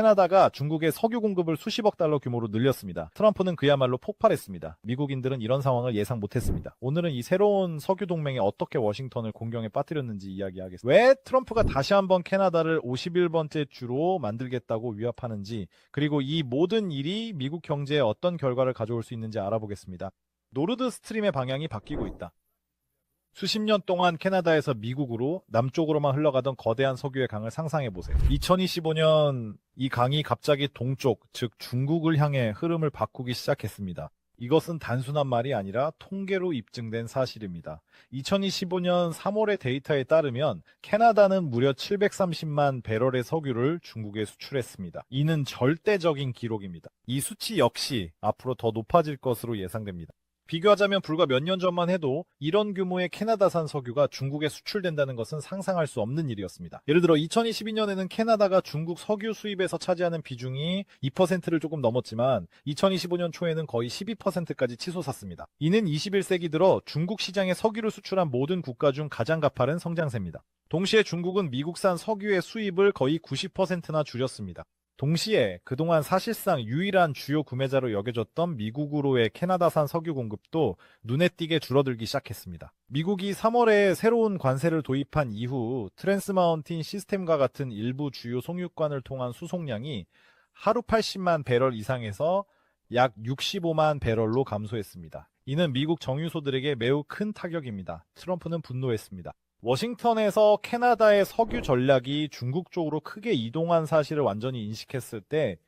캐나다가 중국의 석유 공급을 수십억 달러 규모로 늘렸습니다. 트럼프는 그야말로 폭발했습니다. 미국인들은 이런 상황을 예상 못했습니다. 오늘은 이 새로운 석유 동맹에 어떻게 워싱턴을 공경에 빠뜨렸는지 이야기하겠습니다. 왜 트럼프가 다시 한번 캐나다를 51번째 주로 만들겠다고 위협하는지, 그리고 이 모든 일이 미국 경제에 어떤 결과를 가져올 수 있는지 알아보겠습니다. 노르드 스트림의 방향이 바뀌고 있다. 수십 년 동안 캐나다에서 미국으로 남쪽으로만 흘러가던 거대한 석유의 강을 상상해보세요. 2025년 이 강이 갑자기 동쪽, 즉 중국을 향해 흐름을 바꾸기 시작했습니다. 이것은 단순한 말이 아니라 통계로 입증된 사실입니다. 2025년 3월의 데이터에 따르면 캐나다는 무려 730만 배럴의 석유를 중국에 수출했습니다. 이는 절대적인 기록입니다. 이 수치 역시 앞으로 더 높아질 것으로 예상됩니다. 비교하자면 불과 몇 년 전만 해도 이런 규모의 캐나다산 석유가 중국에 수출된다는 것은 상상할 수 없는 일이었습니다. 예를 들어 2022년에는 캐나다가 중국 석유 수입에서 차지하는 비중이 2%를 조금 넘었지만 2025년 초에는 거의 12%까지 치솟았습니다. 이는 21세기 들어 중국 시장에 석유를 수출한 모든 국가 중 가장 가파른 성장세입니다. 동시에 중국은 미국산 석유의 수입을 거의 90%나 줄였습니다. 동시에 그동안 사실상 유일한 주요 구매자로 여겨졌던 미국으로의 캐나다산 석유 공급도 눈에 띄게 줄어들기 시작했습니다. 미국이 3월에 새로운 관세를 도입한 이후 트랜스 마운틴 시스템과 같은 일부 주요 송유관을 통한 수송량이 하루 80만 배럴 이상에서 약 65만 배럴로 감소했습니다. 이는 미국 정유소들에게 매우 큰 타격입니다. 트럼프는 분노했습니다. 워싱턴에서 캐나다의 석유 전략이 중국 쪽으로 크게 이동한 사실을 완전히 인식했을 때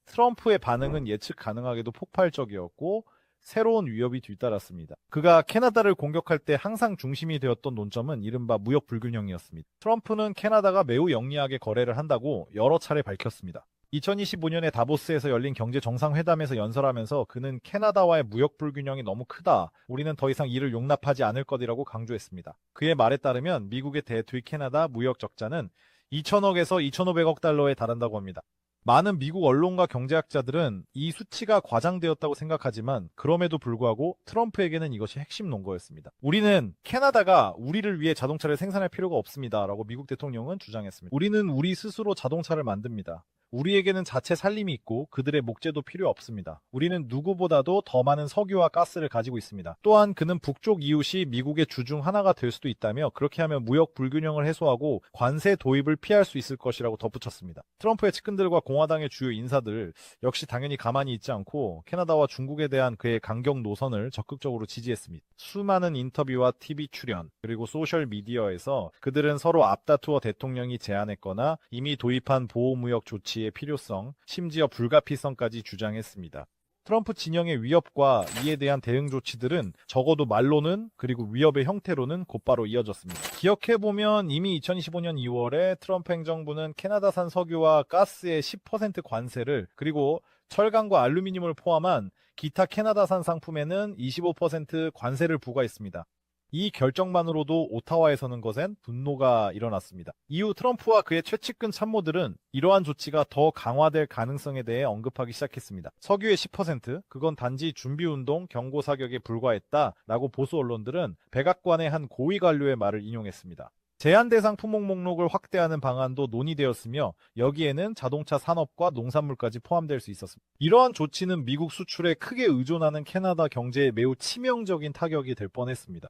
트럼프의 반응은 예측 가능하게도 폭발적이었고 새로운 위협이 뒤따랐습니다. 그가 캐나다를 공격할 때 항상 중심이 되었던 논점은 이른바 무역 불균형이었습니다. 트럼프는 캐나다가 매우 영리하게 거래를 한다고 여러 차례 밝혔습니다. 2025년에 다보스에서 열린 경제정상회담에서 연설하면서 그는 캐나다와의 무역 불균형이 너무 크다. 우리는 더 이상 이를 용납하지 않을 것이라고 강조했습니다. 그의 말에 따르면 미국의 대투 캐나다 무역 적자는 2천억에서 2,500억 달러에 달한다고 합니다. 많은 미국 언론과 경제학자들은 이 수치가 과장되었다고 생각하지만 그럼에도 불구하고 트럼프에게는 이것이 핵심 논거였습니다. 우리는 캐나다가 우리를 위해 자동차를 생산할 필요가 없습니다. 라고 미국 대통령은 주장했습니다. 우리는 우리 스스로 자동차를 만듭니다. 우리에게는 자체 살림이 있고 그들의 목재도 필요 없습니다. 우리는 누구보다도 더 많은 석유와 가스를 가지고 있습니다. 또한 그는 북쪽 이웃이 미국의 주 중 하나가 될 수도 있다며 그렇게 하면 무역 불균형을 해소하고 관세 도입을 피할 수 있을 것이라고 덧붙였습니다. 트럼프의 측근들과 공화당의 주요 인사들 역시 당연히 가만히 있지 않고 캐나다와 중국에 대한 그의 강경 노선을 적극적으로 지지했습니다. 수많은 인터뷰와 TV 출연 그리고 소셜미디어에서 그들은 서로 앞다투어 대통령이 제안했거나 이미 도입한 보호무역 조치 의 필요성, 심지어 불가피성까지 주장했습니다. 트럼프 진영의 위협과 이에 대한 대응 조치들은 적어도 말로는 그리고 위협의 형태로는 곧바로 이어졌습니다. 기억해보면 이미 2025년 2월에 트럼프 행정부는 캐나다산 석유와 가스의 10% 관세를 그리고 철강과 알루미늄을 포함한 기타 캐나다산 상품에는 25% 관세를 부과했습니다. 이 결정만으로도 오타와에서는 것엔 분노가 일어났습니다. 이후 트럼프와 그의 최측근 참모들은 이러한 조치가 더 강화될 가능성에 대해 언급하기 시작했습니다. 석유의 10%, 그건 단지 준비운동, 경고사격에 불과했다라고 보수 언론들은 백악관의 한 고위 관료의 말을 인용했습니다. 제한 대상 품목 목록을 확대하는 방안도 논의되었으며 여기에는 자동차 산업과 농산물까지 포함될 수 있었습니다. 이러한 조치는 미국 수출에 크게 의존하는 캐나다 경제에 매우 치명적인 타격이 될 뻔했습니다.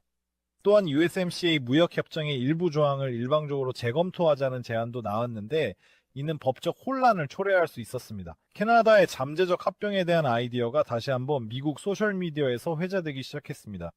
또한 USMCA 무역협정의 일부 조항을 일방적으로 재검토하자는 제안도 나왔는데 이는 법적 혼란을 초래할 수 있었습니다. 캐나다의 잠재적 합병에 대한 아이디어가 다시 한번 미국 소셜미디어에서 회자되기 시작했습니다.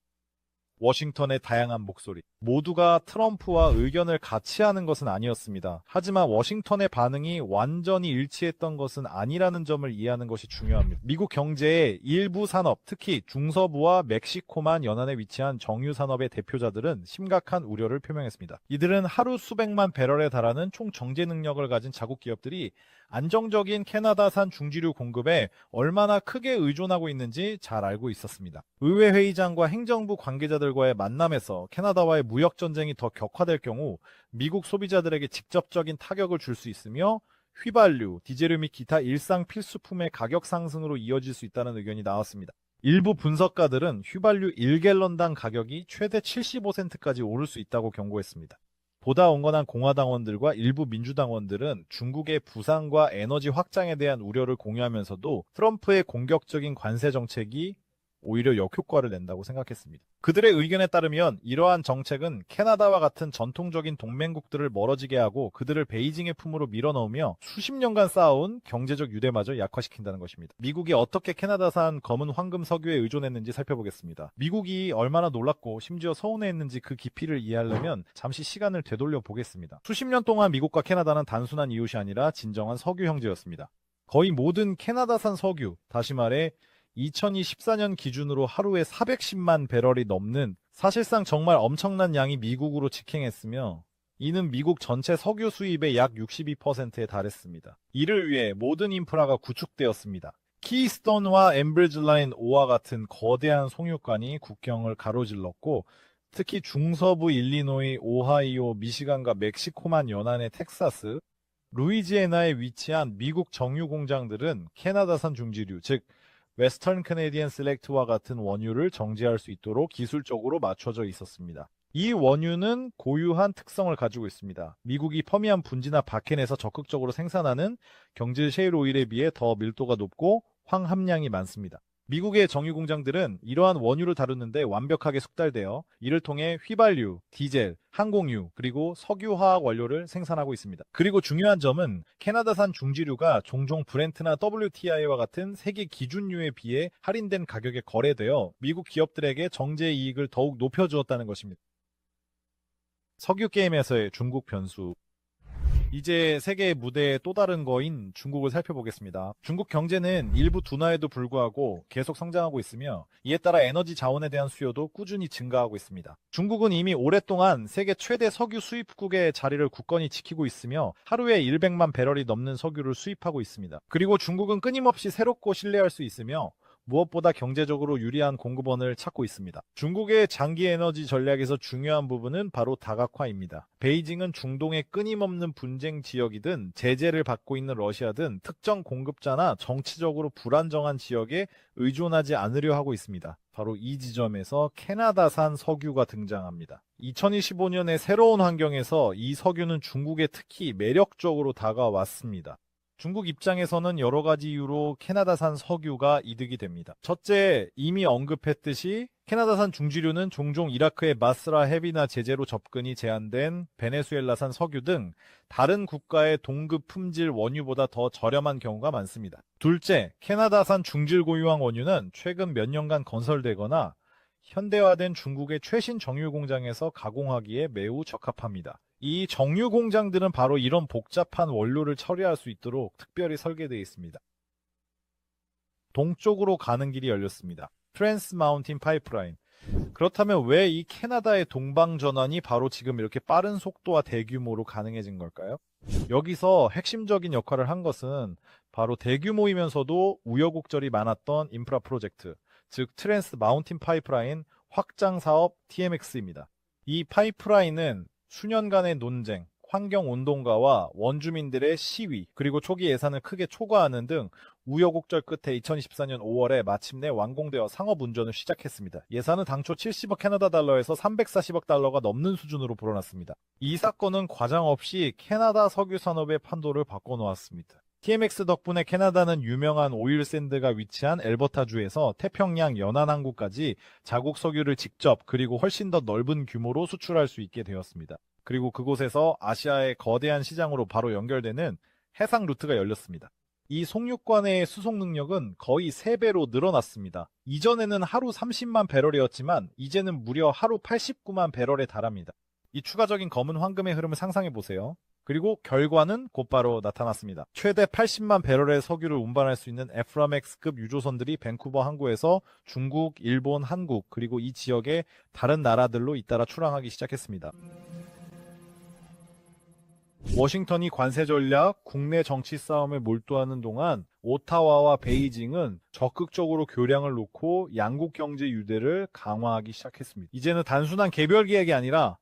워싱턴의 다양한 목소리. 모두가 트럼프와 의견을 같이 하는 것은 아니었습니다. 하지만 워싱턴의 반응이 완전히 일치했던 것은 아니라는 점을 이해하는 것이 중요합니다. 미국 경제의 일부 산업, 특히 중서부와 멕시코만 연안에 위치한 정유 산업의 대표자들은 심각한 우려를 표명했습니다. 이들은 하루 수백만 배럴에 달하는 총 정제 능력을 가진 자국 기업들이 안정적인 캐나다산 중지류 공급에 얼마나 크게 의존하고 있는지 잘 알고 있었습니다. 의회 회의장과 행정부 관계자들과의 만남에서 캐나다와의 무역 전쟁이 더 격화될 경우 미국 소비자들에게 직접적인 타격을 줄 수 있으며 휘발유, 디젤유 및 기타 일상 필수품의 가격 상승으로 이어질 수 있다는 의견이 나왔습니다. 일부 분석가들은 휘발유 1갤런당 가격이 최대 75센트까지 오를 수 있다고 경고했습니다. 보다 온건한 공화당원들과 일부 민주당원들은 중국의 부상과 에너지 확장에 대한 우려를 공유하면서도 트럼프의 공격적인 관세 정책이 오히려 역효과를 낸다고 생각했습니다. 그들의 의견에 따르면 이러한 정책은 캐나다와 같은 전통적인 동맹국들을 멀어지게 하고 그들을 베이징의 품으로 밀어넣으며 수십 년간 쌓아온 경제적 유대마저 약화시킨다는 것입니다. 미국이 어떻게 캐나다산 검은 황금 석유에 의존했는지 살펴보겠습니다. 미국이 얼마나 놀랐고 심지어 서운해했는지 그 깊이를 이해하려면 잠시 시간을 되돌려 보겠습니다. 수십 년 동안 미국과 캐나다는 단순한 이웃이 아니라 진정한 석유 형제였습니다. 거의 모든 캐나다산 석유, 다시 말해 2014년 기준으로 하루에 410만 배럴이 넘는 사실상 정말 엄청난 양이 미국으로 직행했으며 이는 미국 전체 석유 수입의 약 62%에 달했습니다. 이를 위해 모든 인프라가 구축되었습니다. 키스톤과 엠브리지 라인 5와 같은 거대한 송유관이 국경을 가로질렀고 특히 중서부 일리노이, 오하이오, 미시간과 멕시코만 연안의 텍사스, 루이지애나에 위치한 미국 정유 공장들은 캐나다산 중지류, 즉 웨스턴 캐네디언 셀렉트와 같은 원유를 정제할 수 있도록 기술적으로 맞춰져 있었습니다. 이 원유는 고유한 특성을 가지고 있습니다. 미국이 퍼미안 분지나 바켄에서 적극적으로 생산하는 경질 셰일 오일에 비해 더 밀도가 높고 황 함량이 많습니다. 미국의 정유 공장들은 이러한 원유를 다루는데 완벽하게 숙달되어 이를 통해 휘발유, 디젤, 항공유, 그리고 석유화학 원료를 생산하고 있습니다. 그리고 중요한 점은 캐나다산 중지류가 종종 브렌트나 WTI와 같은 세계 기준유에 비해 할인된 가격에 거래되어 미국 기업들에게 정제 이익을 더욱 높여주었다는 것입니다. 석유 게임에서의 중국 변수. 이제 세계의 무대의 또 다른 거인 중국을 살펴보겠습니다. 중국 경제는 일부 둔화에도 불구하고 계속 성장하고 있으며 이에 따라 에너지 자원에 대한 수요도 꾸준히 증가하고 있습니다. 중국은 이미 오랫동안 세계 최대 석유 수입국의 자리를 굳건히 지키고 있으며 하루에 100만 배럴이 넘는 석유를 수입하고 있습니다. 그리고 중국은 끊임없이 새롭고 신뢰할 수 있으며 무엇보다 경제적으로 유리한 공급원을 찾고 있습니다. 중국의 장기 에너지 전략에서 중요한 부분은 바로 다각화입니다. 베이징은 중동의 끊임없는 분쟁 지역이든 제재를 받고 있는 러시아든 특정 공급자나 정치적으로 불안정한 지역에 의존하지 않으려 하고 있습니다. 바로 이 지점에서 캐나다산 석유가 등장합니다. 2025년의 새로운 환경에서 이 석유는 중국에 특히 매력적으로 다가왔습니다. 중국 입장에서는 여러 가지 이유로 캐나다산 석유가 이득이 됩니다. 첫째, 이미 언급했듯이 캐나다산 중지류는 종종 이라크의 마스라 헤비나 제재로 접근이 제한된 베네수엘라산 석유 등 다른 국가의 동급 품질 원유보다 더 저렴한 경우가 많습니다. 둘째, 캐나다산 중질 고유황 원유는 최근 몇 년간 건설되거나 현대화된 중국의 최신 정유 공장에서 가공하기에 매우 적합합니다. 이 정유 공장들은 바로 이런 복잡한 원료를 처리할 수 있도록 특별히 설계되어 있습니다. 동쪽으로 가는 길이 열렸습니다. 트랜스 마운틴 파이프라인. 그렇다면 왜 이 캐나다의 동방 전환이 바로 지금 이렇게 빠른 속도와 대규모로 가능해진 걸까요? 여기서 핵심적인 역할을 한 것은 바로 대규모이면서도 우여곡절이 많았던 인프라 프로젝트, 즉 트랜스 마운틴 파이프라인 확장 사업 TMX입니다. 이 파이프라인은 수년간의 논쟁, 환경운동가와 원주민들의 시위, 그리고 초기 예산을 크게 초과하는 등 우여곡절 끝에 2024년 5월에 마침내 완공되어 상업 운전을 시작했습니다. 예산은 당초 70억 캐나다 달러에서 340억 달러가 넘는 수준으로 불어났습니다. 이 사건은 과장 없이 캐나다 석유 산업의 판도를 바꿔놓았습니다. TMX 덕분에 캐나다는 유명한 오일 샌드가 위치한 엘버타주에서 태평양 연안항구까지 자국 석유를 직접 그리고 훨씬 더 넓은 규모로 수출할 수 있게 되었습니다. 그리고 그곳에서 아시아의 거대한 시장으로 바로 연결되는 해상 루트가 열렸습니다. 이 송유관의 수송 능력은 거의 3배로 늘어났습니다. 이전에는 하루 30만 배럴이었지만 이제는 무려 하루 89만 배럴에 달합니다. 이 추가적인 검은 황금의 흐름을 상상해보세요. 그리고 결과는 곧바로 나타났습니다. 최대 80만 배럴의 석유를 운반할 수 있는 에프라맥스급 유조선들이 밴쿠버 항구에서 중국, 일본, 한국, 그리고 이 지역의 다른 나라들로 잇따라 출항하기 시작했습니다. 워싱턴이 관세 전략, 국내 정치 싸움에 몰두하는 동안 오타와와 베이징은 적극적으로 교량을 놓고 양국 경제 유대를 강화하기 시작했습니다. 이제는 단순한 개별 계약이 아니라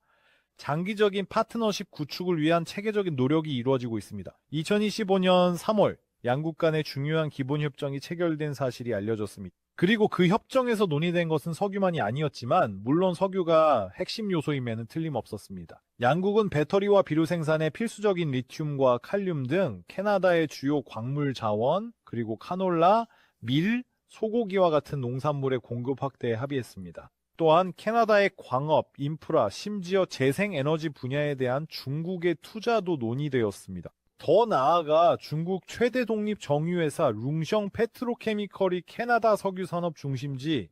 장기적인 파트너십 구축을 위한 체계적인 노력이 이루어지고 있습니다. 2025년 3월 양국 간의 중요한 기본협정이 체결된 사실이 알려졌습니다. 그리고 그 협정에서 논의된 것은 석유만이 아니었지만 물론 석유가 핵심 요소임에는 틀림없었습니다. 양국은 배터리와 비료 생산에 필수적인 리튬과 칼륨 등 캐나다의 주요 광물 자원, 그리고 카놀라, 밀, 소고기와 같은 농산물의 공급 확대에 합의했습니다. 또한 캐나다의 광업, 인프라, 심지어 재생에너지 분야에 대한 중국의 투자도 논의되었습니다. 더 나아가 중국 최대 독립 정유회사 룽성 페트로케미컬이 캐나다 석유 산업 중심지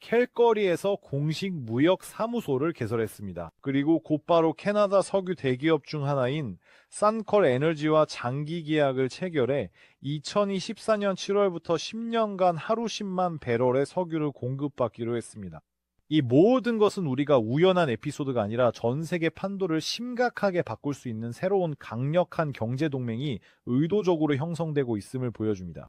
캘거리에서 공식 무역 사무소를 개설했습니다. 그리고 곧바로 캐나다 석유 대기업 중 하나인 산컬 에너지와 장기 계약을 체결해 2024년 7월부터 10년간 하루 10만 배럴의 석유를 공급받기로 했습니다. 이 모든 것은 우리가 우연한 에피소드가 아니라 전 세계 판도를 심각하게 바꿀 수 있는 새로운 강력한 경제 동맹이 의도적으로 형성되고 있음을 보여줍니다.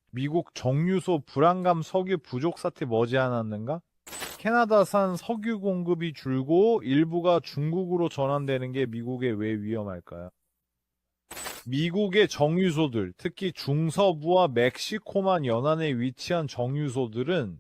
미국 정유소 불안감 석유 부족 사태 머지않았는가? 캐나다산 석유 공급이 줄고 일부가 중국으로 전환되는 게 미국에 왜 위험할까요? 미국의 정유소들, 특히 중서부와 멕시코만 연안에 위치한 정유소들은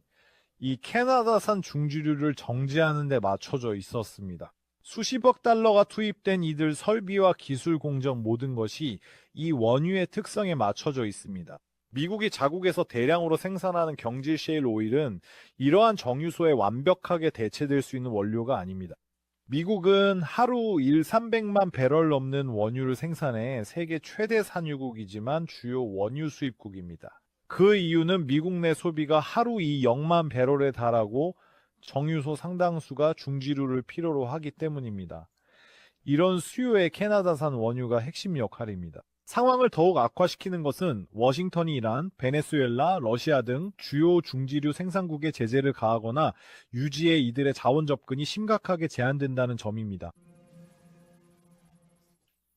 이 캐나다산 중주류를 정제하는 데 맞춰져 있었습니다. 수십억 달러가 투입된 이들 설비와 기술 공정 모든 것이 이 원유의 특성에 맞춰져 있습니다. 미국이 자국에서 대량으로 생산하는 경질 셰일 오일은 이러한 정유소에 완벽하게 대체될 수 있는 원료가 아닙니다. 미국은 하루 300만 배럴 넘는 원유를 생산해 세계 최대 산유국이지만 주요 원유 수입국입니다. 그 이유는 미국 내 소비가 하루 0만 배럴에 달하고 정유소 상당수가 중지류를 필요로 하기 때문입니다. 이런 수요에 캐나다산 원유가 핵심 역할입니다. 상황을 더욱 악화시키는 것은 워싱턴이 이란, 베네수엘라, 러시아 등 주요 중지류 생산국에 제재를 가하거나 유지해 이들의 자원 접근이 심각하게 제한된다는 점입니다.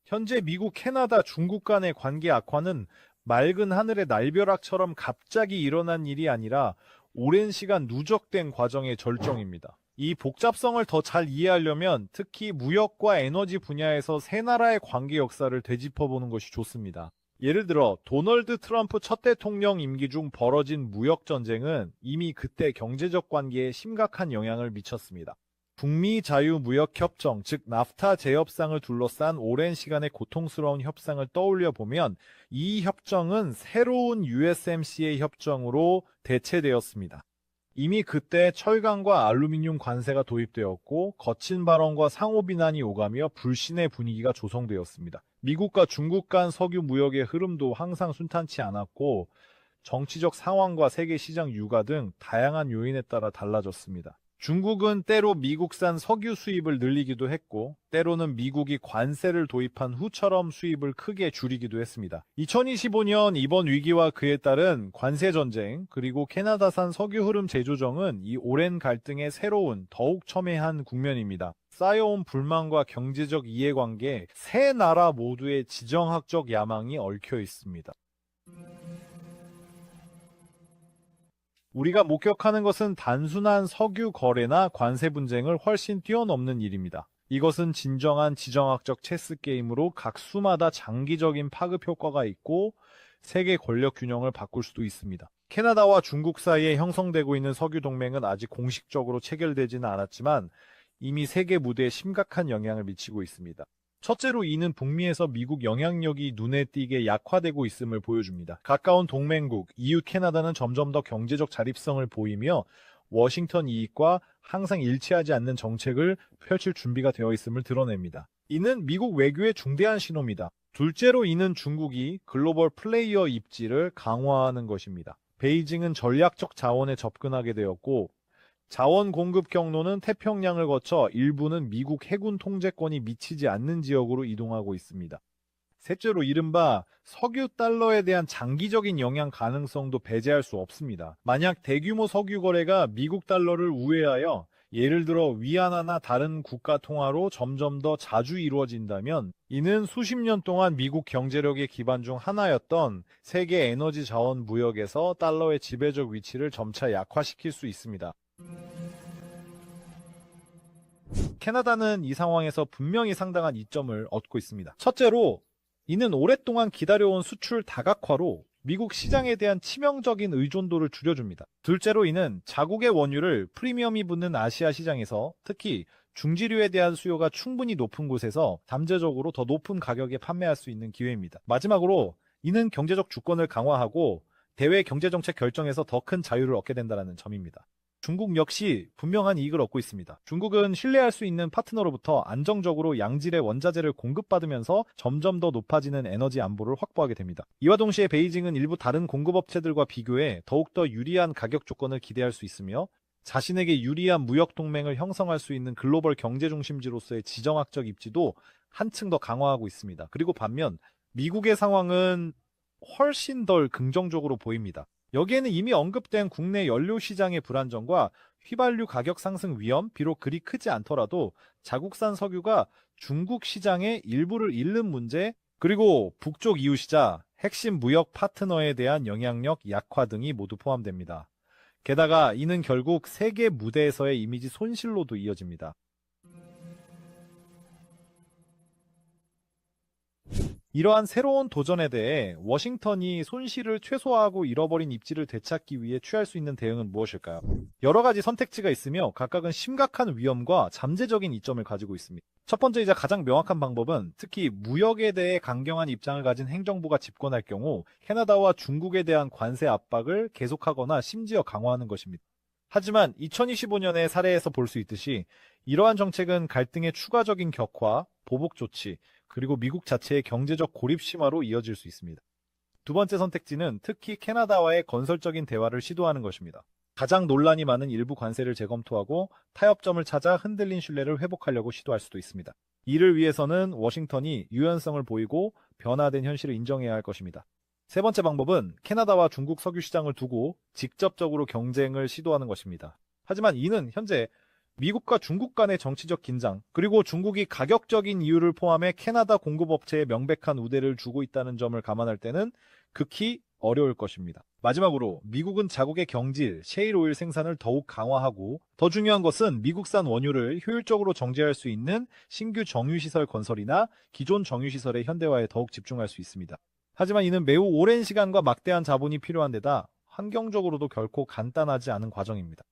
현재 미국, 캐나다, 중국 간의 관계 악화는 맑은 하늘의 날벼락처럼 갑자기 일어난 일이 아니라 오랜 시간 누적된 과정의 절정입니다. 이 복잡성을 더 잘 이해하려면 특히 무역과 에너지 분야에서 세 나라의 관계 역사를 되짚어보는 것이 좋습니다. 예를 들어 도널드 트럼프 첫 대통령 임기 중 벌어진 무역 전쟁은 이미 그때 경제적 관계에 심각한 영향을 미쳤습니다. 북미 자유무역협정, 즉 나프타 재협상을 둘러싼 오랜 시간의 고통스러운 협상을 떠올려 보면 이 협정은 새로운 USMCA 협정으로 대체되었습니다. 이미 그때 철강과 알루미늄 관세가 도입되었고 거친 발언과 상호 비난이 오가며 불신의 분위기가 조성되었습니다. 미국과 중국 간 석유 무역의 흐름도 항상 순탄치 않았고 정치적 상황과 세계 시장 유가 등 다양한 요인에 따라 달라졌습니다. 중국은 때로 미국산 석유 수입을 늘리기도 했고 때로는 미국이 관세를 도입한 후처럼 수입을 크게 줄이기도 했습니다. 2025년 이번 위기와 그에 따른 관세 전쟁 그리고 캐나다산 석유 흐름 재조정은 이 오랜 갈등의 새로운 더욱 첨예한 국면입니다. 쌓여온 불만과 경제적 이해관계 세 나라 모두의 지정학적 야망이 얽혀 있습니다. 우리가 목격하는 것은 단순한 석유 거래나 관세 분쟁을 훨씬 뛰어넘는 일입니다. 이것은 진정한 지정학적 체스 게임으로 각 수마다 장기적인 파급 효과가 있고 세계 권력 균형을 바꿀 수도 있습니다. 캐나다와 중국 사이에 형성되고 있는 석유 동맹은 아직 공식적으로 체결되지는 않았지만 이미 세계 무대에 심각한 영향을 미치고 있습니다. 첫째로 이는 북미에서 미국 영향력이 눈에 띄게 약화되고 있음을 보여줍니다. 가까운 동맹국, 이웃 캐나다는 점점 더 경제적 자립성을 보이며 워싱턴 이익과 항상 일치하지 않는 정책을 펼칠 준비가 되어 있음을 드러냅니다. 이는 미국 외교의 중대한 신호입니다. 둘째로 이는 중국이 글로벌 플레이어 입지를 강화하는 것입니다. 베이징은 전략적 자원에 접근하게 되었고 자원 공급 경로는 태평양을 거쳐 일부는 미국 해군 통제권이 미치지 않는 지역으로 이동하고 있습니다. 셋째로 이른바 석유 달러에 대한 장기적인 영향 가능성도 배제할 수 없습니다. 만약 대규모 석유 거래가 미국 달러를 우회하여 예를 들어 위안화나 다른 국가 통화로 점점 더 자주 이루어진다면 이는 수십 년 동안 미국 경제력의 기반 중 하나였던 세계 에너지 자원 무역에서 달러의 지배적 위치를 점차 약화시킬 수 있습니다. 캐나다는 이 상황에서 분명히 상당한 이점을 얻고 있습니다. 첫째로 이는 오랫동안 기다려온 수출 다각화로 미국 시장에 대한 치명적인 의존도를 줄여줍니다. 둘째로 이는 자국의 원유를 프리미엄이 붙는 아시아 시장에서 특히 중지류에 대한 수요가 충분히 높은 곳에서 잠재적으로 더 높은 가격에 판매할 수 있는 기회입니다. 마지막으로 이는 경제적 주권을 강화하고 대외 경제정책 결정에서 더 큰 자유를 얻게 된다는 점입니다. 중국 역시 분명한 이익을 얻고 있습니다. 중국은 신뢰할 수 있는 파트너로부터 안정적으로 양질의 원자재를 공급받으면서 점점 더 높아지는 에너지 안보를 확보하게 됩니다. 이와 동시에 베이징은 일부 다른 공급업체들과 비교해 더욱더 유리한 가격 조건을 기대할 수 있으며 자신에게 유리한 무역 동맹을 형성할 수 있는 글로벌 경제 중심지로서의 지정학적 입지도 한층 더 강화하고 있습니다. 그리고 반면 미국의 상황은 훨씬 덜 긍정적으로 보입니다. 여기에는 이미 언급된 국내 연료 시장의 불안정과 휘발유 가격 상승 위험, 비록 그리 크지 않더라도 자국산 석유가 중국 시장의 일부를 잃는 문제, 그리고 북쪽 이웃이자 핵심 무역 파트너에 대한 영향력 약화 등이 모두 포함됩니다. 게다가 이는 결국 세계 무대에서의 이미지 손실로도 이어집니다. 이러한 새로운 도전에 대해 워싱턴이 손실을 최소화하고 잃어버린 입지를 되찾기 위해 취할 수 있는 대응은 무엇일까요? 여러 가지 선택지가 있으며 각각은 심각한 위험과 잠재적인 이점을 가지고 있습니다. 첫 번째이자 가장 명확한 방법은 특히 무역에 대해 강경한 입장을 가진 행정부가 집권할 경우 캐나다와 중국에 대한 관세 압박을 계속하거나 심지어 강화하는 것입니다. 하지만 2025년의 사례에서 볼 수 있듯이 이러한 정책은 갈등의 추가적인 격화, 보복 조치, 그리고 미국 자체의 경제적 고립 심화로 이어질 수 있습니다. 두 번째 선택지는 특히 캐나다와의 건설적인 대화를 시도하는 것입니다. 가장 논란이 많은 일부 관세를 재검토하고 타협점을 찾아 흔들린 신뢰를 회복하려고 시도할 수도 있습니다. 이를 위해서는 워싱턴이 유연성을 보이고 변화된 현실을 인정해야 할 것입니다. 세 번째 방법은 캐나다와 중국 석유 시장을 두고 직접적으로 경쟁을 시도하는 것입니다. 하지만 이는 현재 미국과 중국 간의 정치적 긴장, 그리고 중국이 가격적인 이유를 포함해 캐나다 공급업체에 명백한 우대를 주고 있다는 점을 감안할 때는 극히 어려울 것입니다. 마지막으로 미국은 자국의 경질, 셰일 오일 생산을 더욱 강화하고 더 중요한 것은 미국산 원유를 효율적으로 정제할 수 있는 신규 정유시설 건설이나 기존 정유시설의 현대화에 더욱 집중할 수 있습니다. 하지만 이는 매우 오랜 시간과 막대한 자본이 필요한 데다 환경적으로도 결코 간단하지 않은 과정입니다.